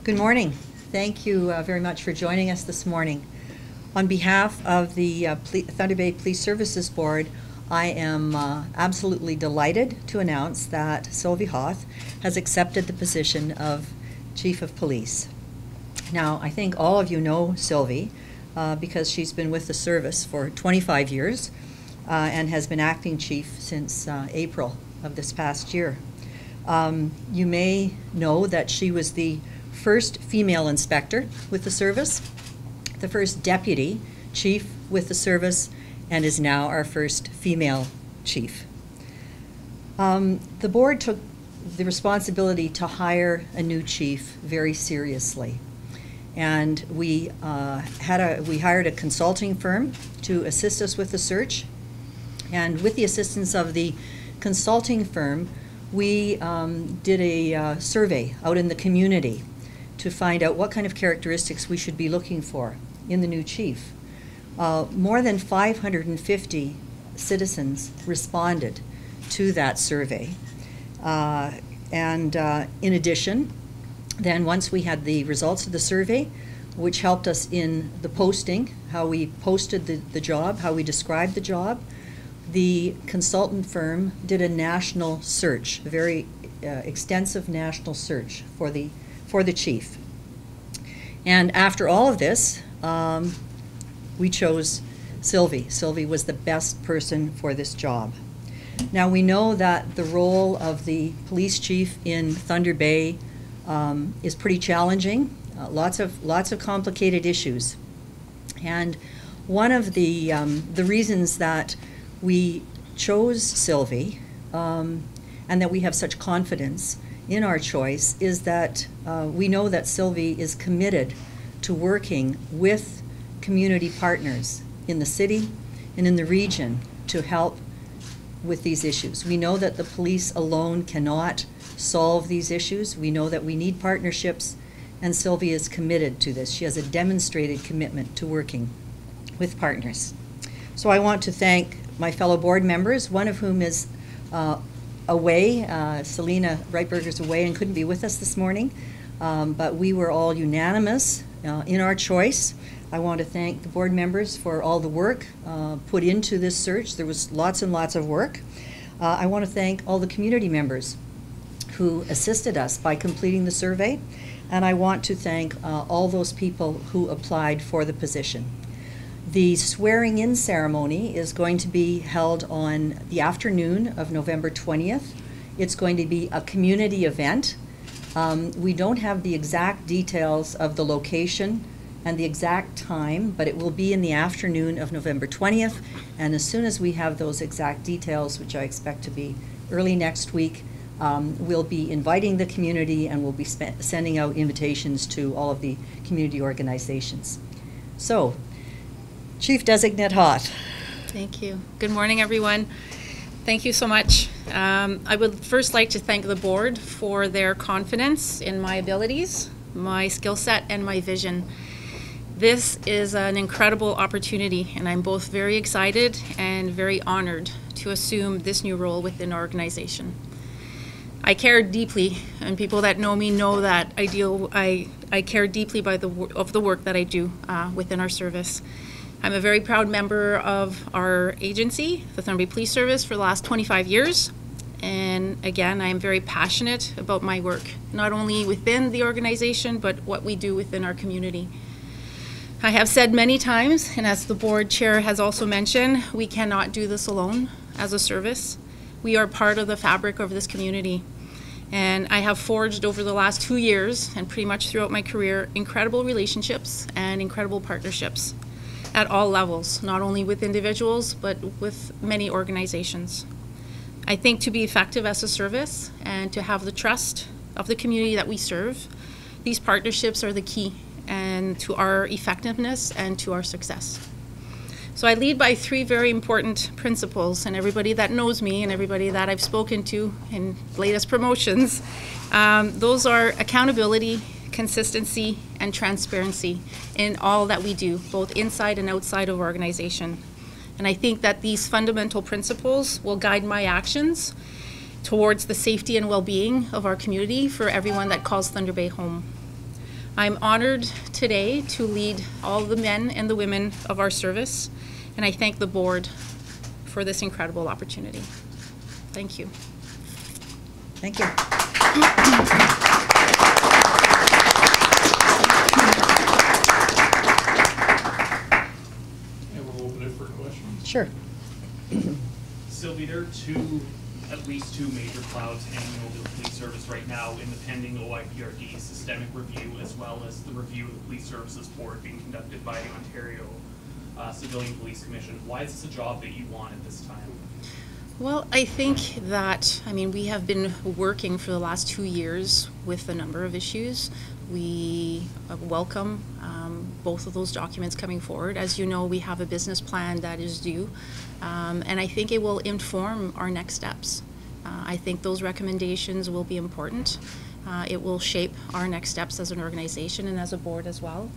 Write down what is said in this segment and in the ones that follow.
Good morning. Thank you very much for joining us this morning. On behalf of the Thunder Bay Police Services Board, I am absolutely delighted to announce that Sylvie Hauth has accepted the position of Chief of Police. Now, I think all of you know Sylvie because she's been with the service for 25 years and has been acting chief since April of this past year. You may know that she was the first female inspector with the service, the first deputy chief with the service, and is now our first female chief. The board took the responsibility to hire a new chief very seriously, and we hired a consulting firm to assist us with the search. And with the assistance of the consulting firm, we did a survey out in the community to find out what kind of characteristics we should be looking for in the new chief. More than 550 citizens responded to that survey. In addition, then once we had the results of the survey, which helped us in the posting, how we posted the job, how we described the job, the consultant firm did a national search, a very extensive national search for the chief. And after all of this, we chose Sylvie. Sylvie was the best person for this job. Now, we know that the role of the police chief in Thunder Bay is pretty challenging, lots of complicated issues. And one of the reasons that we chose Sylvie and that we have such confidence in our choice is that we know that Sylvie is committed to working with community partners in the city and in the region to help with these issues. We know that the police alone cannot solve these issues. We know that we need partnerships, and Sylvie is committed to this. She has a demonstrated commitment to working with partners. So I want to thank my fellow board members, one of whom is away. Selena Reitberger's away and couldn't be with us this morning, but we were all unanimous in our choice. I want to thank the board members for all the work put into this search. There was lots and lots of work. I want to thank all the community members who assisted us by completing the survey, and I want to thank all those people who applied for the position. The swearing-in ceremony is going to be held on the afternoon of November 20th. It's going to be a community event. We don't have the exact details of the location and the exact time, but it will be in the afternoon of November 20th. And as soon as we have those exact details, which I expect to be early next week, we'll be inviting the community and we'll be sending out invitations to all of the community organizations. So, Chief Designate Hoth. Thank you. Good morning, everyone. Thank you so much. I would first like to thank the board for their confidence in my abilities, my skill set, and my vision. This is an incredible opportunity, and I'm both very excited and very honored to assume this new role within our organization. I care deeply, and people that know me know that I care deeply of the work that I do within our service. I'm a very proud member of our agency, the Thunder Bay Police Service, for the last 25 years. And again, I am very passionate about my work, not only within the organization, but what we do within our community. I have said many times, and as the board chair has also mentioned, we cannot do this alone as a service. We are part of the fabric of this community. And I have forged over the last 2 years, and pretty much throughout my career, incredible relationships and incredible partnerships at all levels, not only with individuals, but with many organizations. I think to be effective as a service and to have the trust of the community that we serve, these partnerships are the key and to our effectiveness and to our success. So I lead by 3 very important principles, and everybody that knows me and everybody that I've spoken to in latest promotions, those are accountability, consistency, and transparency in all that we do, both inside and outside of our organization. And I think that these fundamental principles will guide my actions towards the safety and well-being of our community for everyone that calls Thunder Bay home. I'm honored today to lead all the men and the women of our service, and I thank the board for this incredible opportunity. Thank you. Thank you. And we'll open it for questions. Sure. Sylvie, there are at least two major clouds hanging over the police service right now in the pending OIPRD systemic review, as well as the review of the Police Services Board being conducted by the Ontario Civilian Police Commission. Why is this a job that you want at this time? Well, I think that, we have been working for the last 2 years with a number of issues. We welcome both of those documents coming forward. As you know, we have a business plan that is due, and I think it will inform our next steps. I think those recommendations will be important. It will shape our next steps as an organization and as a board as well.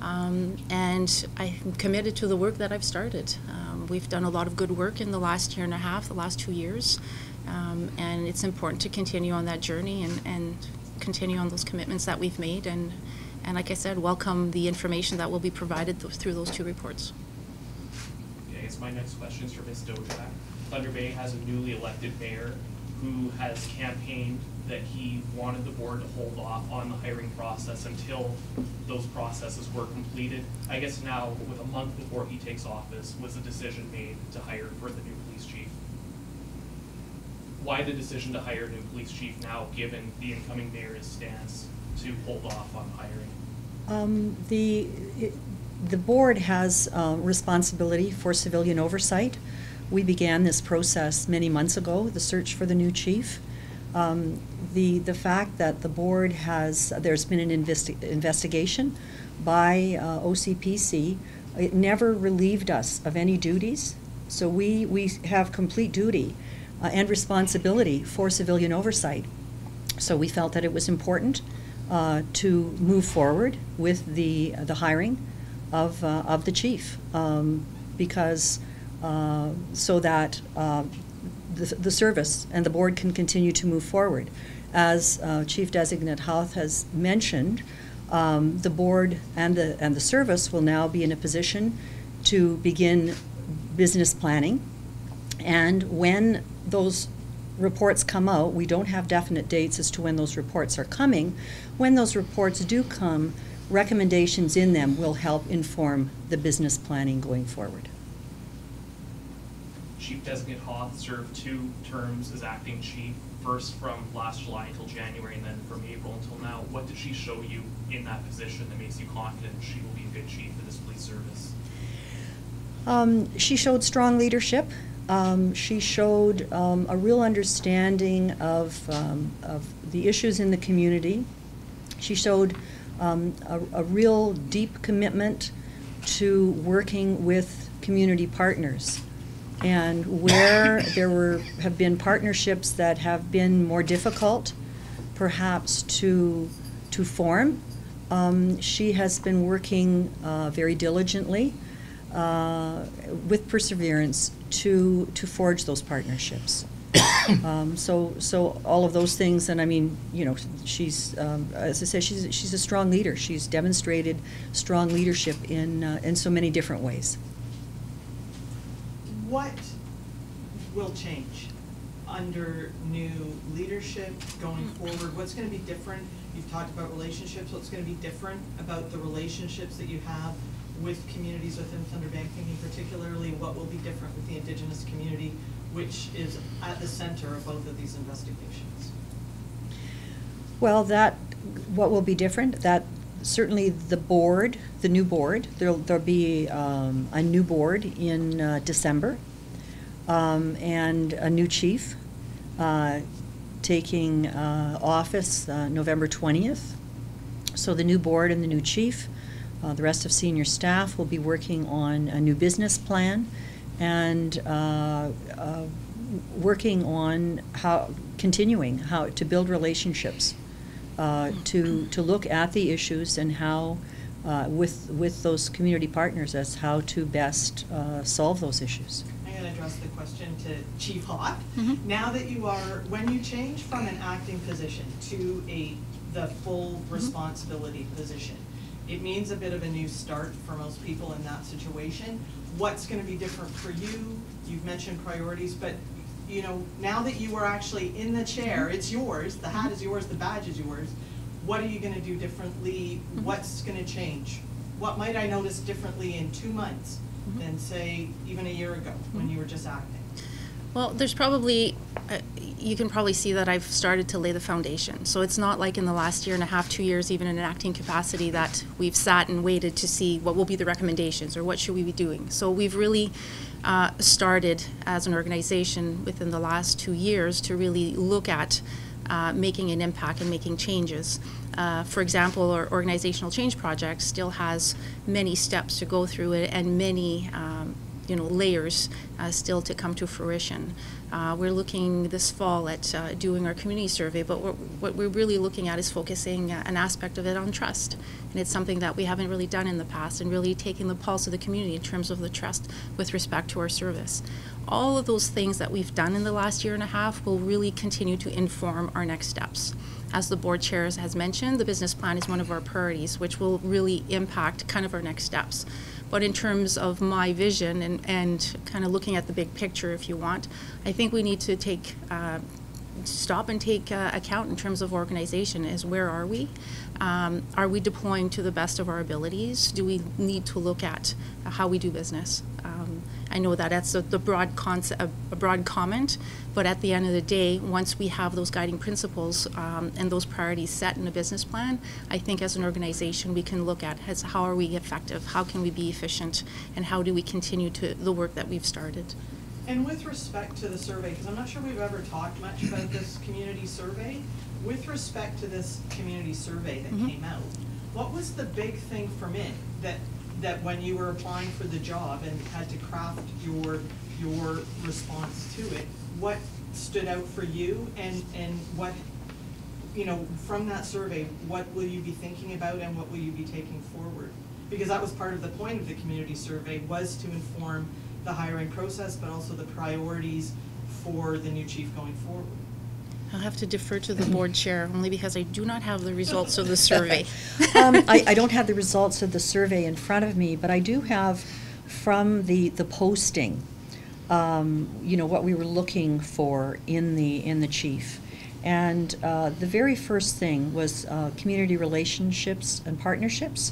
And I'm committed to the work that I've started. We've done a lot of good work in the last year and a half, the last 2 years, and it's important to continue on that journey and continue on those commitments that we've made, and like I said, welcome the information that will be provided through those two reports. Okay, I guess my next question is for Ms. Dojak. Thunder Bay has a newly elected mayor who has campaigned that he wanted the board to hold off on the hiring process until those processes were completed. I guess now, with a month before he takes office, was a decision made to hire for the new police chief. Why the decision to hire a new police chief now, given the incoming mayor's stance to hold off on hiring? The board has responsibility for civilian oversight. We began this process many months ago, the search for the new chief. The fact that the board there's been an investigation by OCPC, it never relieved us of any duties. So we have complete duty and responsibility for civilian oversight. So we felt that it was important to move forward with the hiring of the chief, because so that the service and the board can continue to move forward. As Chief Designate Hauth has mentioned, the board and the service will now be in a position to begin business planning, and when those reports come out, we don't have definite dates as to when those reports are coming. When those reports do come, recommendations in them will help inform the business planning going forward. Chief Designate Hoth served 2 terms as acting chief, first from last July until January, and then from April until now. What did she show you in that position that makes you confident she will be a good chief for this police service? She showed strong leadership. She showed a real understanding of the issues in the community. She showed a real deep commitment to working with community partners. And where there have been partnerships that have been more difficult, perhaps to form, she has been working very diligently with perseverance to forge those partnerships. So all of those things, and she's as I say, she's a strong leader. She's demonstrated strong leadership in so many different ways. What will change under new leadership going forward? What's going to be different? You've talked about relationships. What's going to be different about the relationships that you have with communities within Thunder Bay? Thinking particularly what will be different with the Indigenous community, which is at the center of both of these investigations? Well, what will be different? That certainly the board, the new board, there'll be a new board in December, and a new chief taking office November 20th. So the new board and the new chief, the rest of senior staff will be working on a new business plan and working on continuing how to build relationships, to look at the issues and how, with those community partners, as how to best solve those issues. I'm going to address the question to Chief Hoth. Mm-hmm. Now that when you change from an acting position to a the full responsibility position. It means a bit of a new start for most people in that situation. What's going to be different for you? You've mentioned priorities, but you know, now that you are actually in the chair, it's yours, the hat is yours, the badge is yours. What are you going to do differently? What's going to change? What might I notice differently in 2 months than, say, even a year ago when you were just acting? Well, there's probably, you can probably see that I've started to lay the foundation. So it's not like in the last year and a half, 2 years, even in an acting capacity, that we've sat and waited to see what will be the recommendations or what should we be doing. So we've really started as an organization within the last 2 years to really look at making an impact and making changes. For example, our organizational change project still has many steps to go through it and many layers still to come to fruition. We're looking this fall at doing our community survey, but what we're really looking at is focusing an aspect of it on trust. And it's something that we haven't really done in the past, and really taking the pulse of the community in terms of the trust with respect to our service. All of those things that we've done in the last year and a half will really continue to inform our next steps. As the board chair has mentioned, the business plan is one of our priorities, which will really impact kind of our next steps. But in terms of my vision and kind of looking at the big picture, if you want, I think we need to stop and take account in terms of organization is where are we? Are we deploying to the best of our abilities? Do we need to look at how we do business? I know that that's the broad concept, a broad comment, but at the end of the day, once we have those guiding principles and those priorities set in a business plan, I think as an organization we can look at how are we effective, how can we be efficient, and how do we continue to the work that we've started. And with respect to the survey, because I'm not sure we've ever talked much about this community survey, with respect to this community survey that came out, what was the big thing from it that when you were applying for the job and had to craft your response to it, what stood out for you, and what, you know, from that survey, what will you be thinking about and what will you be taking forward? Because that was part of the point of the community survey, was to inform the hiring process, but also the priorities for the new chief going forward. I'll have to defer to the board chair, only because I do not have the results of the survey. I don't have the results of the survey in front of me, but I do have from the posting, what we were looking for in the chief. And the very first thing was community relationships and partnerships,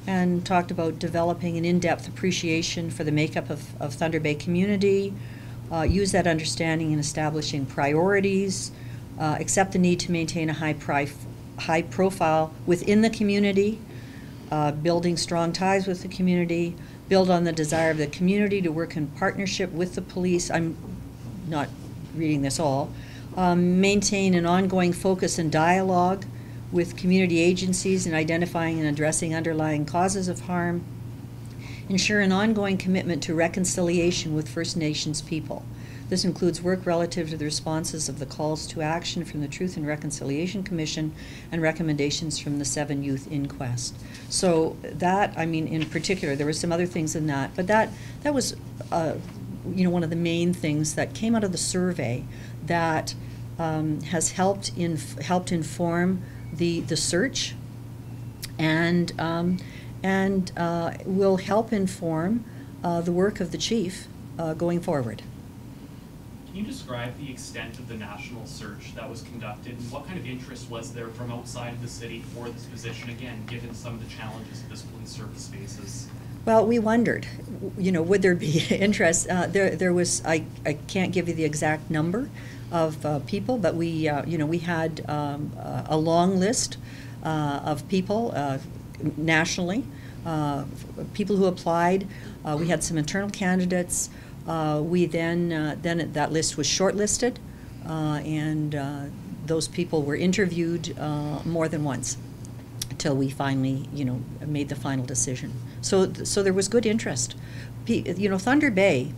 and talked about developing an in-depth appreciation for the makeup of Thunder Bay community, use that understanding in establishing priorities, accept the need to maintain a high profile within the community, building strong ties with the community, build on the desire of the community to work in partnership with the police. I'm not reading this all. Maintain an ongoing focus and dialogue with community agencies in identifying and addressing underlying causes of harm. Ensure an ongoing commitment to reconciliation with First Nations people. This includes work relative to the responses of the calls to action from the Truth and Reconciliation Commission and recommendations from the 7 Youth Inquest. So that, I mean, in particular, there were some other things in that, but that was, one of the main things that came out of the survey that has helped inform the search, and will help inform the work of the chief going forward. Can you describe the extent of the national search that was conducted, and what kind of interest was there from outside of the city for this position, again, given some of the challenges that this police service faces? Well, we wondered, would there be interest? There was, I can't give you the exact number of people, but we had a long list of people nationally, people who applied. We had some internal candidates. We then that list was shortlisted, and those people were interviewed more than once until we finally, made the final decision. So there was good interest. Thunder Bay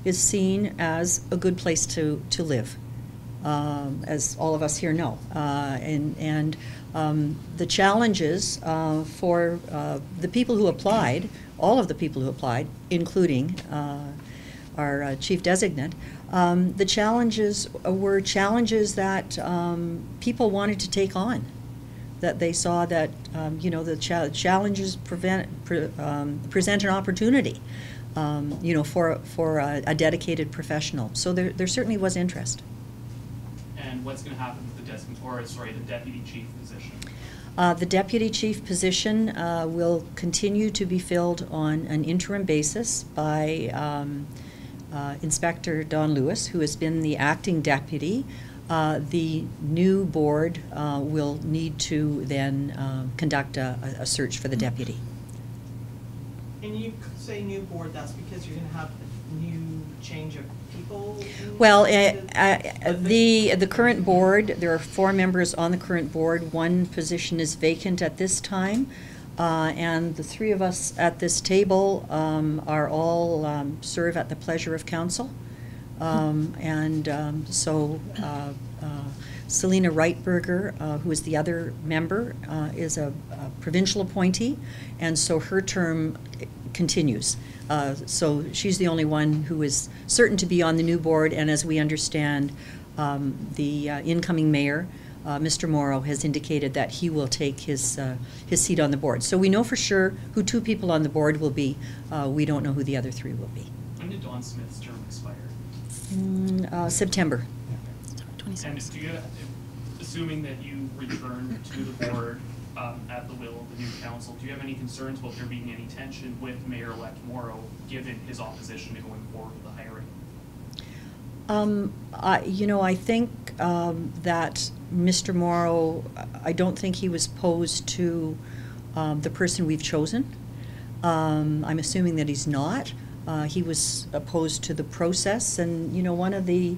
is seen as a good place to live, as all of us here know, and the challenges for the people who applied, all of the people who applied, including our chief designate, the challenges were challenges that people wanted to take on. that they saw that, the challenges present an opportunity, for a dedicated professional. So there certainly was interest. And what's going to happen with the deputy chief position? The deputy chief position will continue to be filled on an interim basis by Inspector Don Lewis, who has been the acting deputy. The new board will need to then conduct a search for the deputy. And you say new board, that's because you're going to have a new change of people? Well, the current board, there are 4 members on the current board. 1 position is vacant at this time, and the 3 of us at this table are all serve at the pleasure of council. Selena Reitberger, who is the other member, is a provincial appointee, and so her term continues. So she's the only one who is certain to be on the new board, and as we understand, the incoming mayor, Mr. Morrow, has indicated that he will take his seat on the board. So we know for sure who 2 people on the board will be. We don't know who the other 3 will be. When did Dawn Smith's term expire? September. And assuming that you return to the board at the will of the new council, do you have any concerns about there being any tension with Mayor-elect Morrow, given his opposition to going forward with the hiring? I think that Mr. Morrow, I don't think he was opposed to the person we've chosen. I'm assuming that he's not. He was opposed to the process, and one of the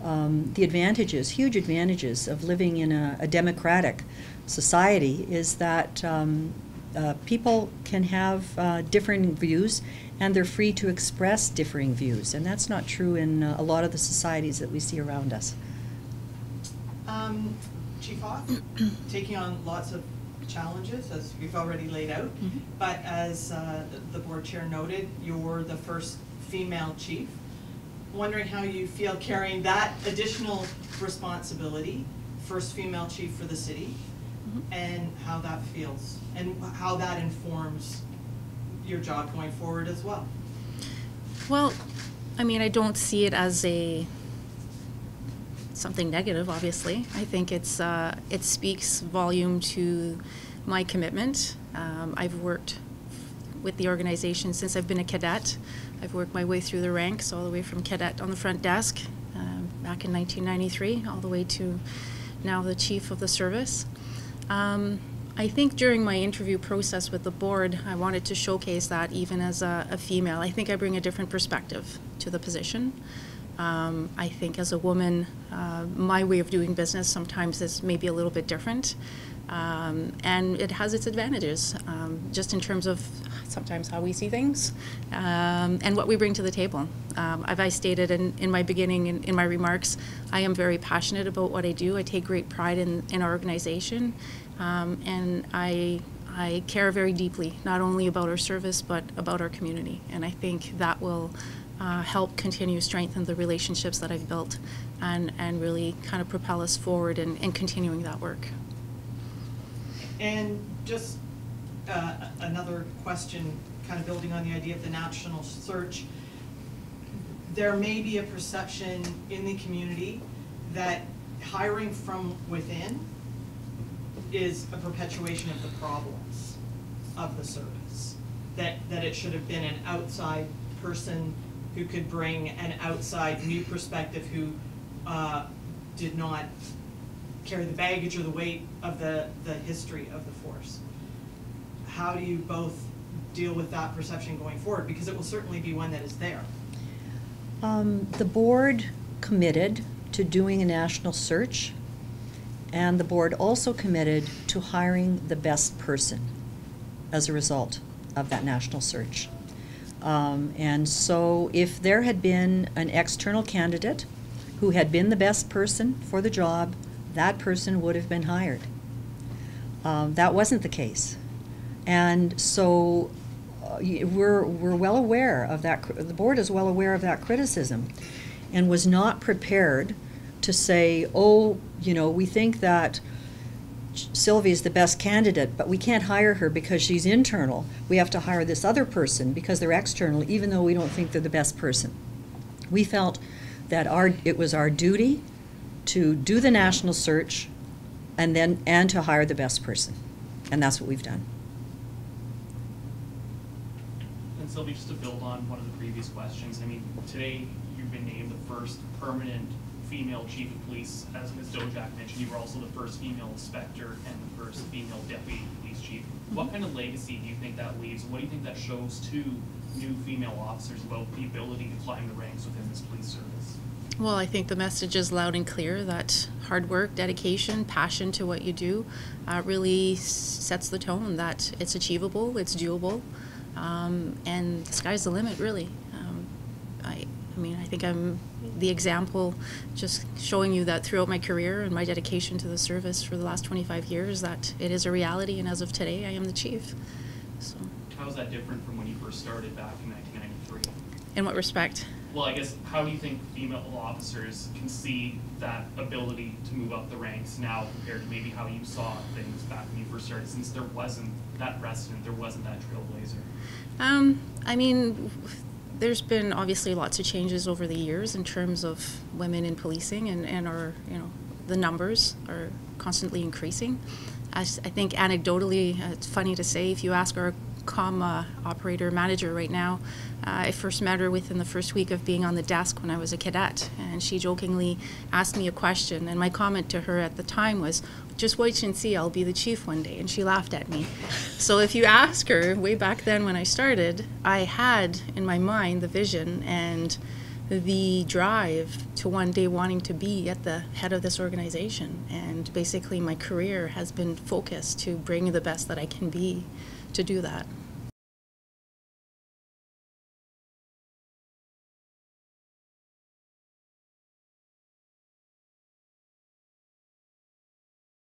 advantages, huge advantages of living in a democratic society is that people can have differing views, and they're free to express differing views, and that's not true in a lot of the societies that we see around us. Chief Hoth, taking on lots of challenges, as we've already laid out, but as the board chair noted, you're the first female chief. Wondering how you feel carrying that additional responsibility, first female chief for the city, and how that feels, and how that informs your job going forward as well. Well, I mean, I don't see it as something negative, obviously. I think it speaks volume to my commitment. I've worked with the organization since I've been a cadet. I've worked my way through the ranks, all the way from cadet on the front desk back in 1993, all the way to now the chief of the service. I think during my interview process with the board, I wanted to showcase that even as a female. I think I bring a different perspective to the position. I think as a woman, my way of doing business sometimes is maybe a little bit different. And it has its advantages, just in terms of sometimes how we see things and what we bring to the table. As I stated in my beginning, in my remarks, I am very passionate about what I do. I take great pride in our organization, and I care very deeply, not only about our service, but about our community. And I think that will help continue strengthen the relationships that I've built and really kind of propel us forward in continuing that work. And just another question, kind of building on the idea of the national search. There may be a perception in the community that hiring from within is a perpetuation of the problems of the service. That it should have been an outside person who could bring an outside new perspective who did not carry the baggage or the weight of the history of the force. How do you both deal with that perception going forward? Because it will certainly be one that is there. The board committed to doing a national search, and the board also committed to hiring the best person as a result of that national search. And so if there had been an external candidate who had been the best person for the job, that person would have been hired. That wasn't the case. And so we're well aware of that. The board is well aware of that criticism and was not prepared to say, oh, we think that Sylvie is the best candidate, but we can't hire her because she's internal. We have to hire this other person because they're external, even though we don't think they're the best person. We felt that it was our duty to do the national search and to hire the best person. And that's what we've done. And Sylvie, just to build on one of the previous questions, I mean, today you've been named the first permanent female chief of police. As Ms. Dojak mentioned, you were also the first female inspector and the first female deputy police chief. What kind of legacy do you think that leaves? What do you think that shows to new female officers about the ability to climb the ranks within this police service? Well, I think the message is loud and clear that hard work, dedication, passion to what you do really sets the tone that it's achievable, it's doable, and the sky's the limit, really. I mean, I think I'm the example, just showing you that throughout my career and my dedication to the service for the last 25 years, that it is a reality, and as of today, I am the chief. So. How is that different from when you first started back in 1993? In what respect? Well, I guess, how do you think female officers can see that ability to move up the ranks now compared to maybe how you saw things back when you first started, since there wasn't that precedent, there wasn't that trailblazer? I mean, there's been obviously lots of changes over the years in terms of women in policing, and our, the numbers are constantly increasing. I think anecdotally, it's funny to say, if you ask our operator manager right now, I first met her within the first week of being on the desk when I was a cadet, and she jokingly asked me a question, and my comment to her at the time was, just wait and see, I'll be the chief one day, and she laughed at me. So if you ask her, way back then when I started, I had in my mind the vision and the drive to one day wanting to be at the head of this organization, and basically my career has been focused to bring the best that I can be to do that.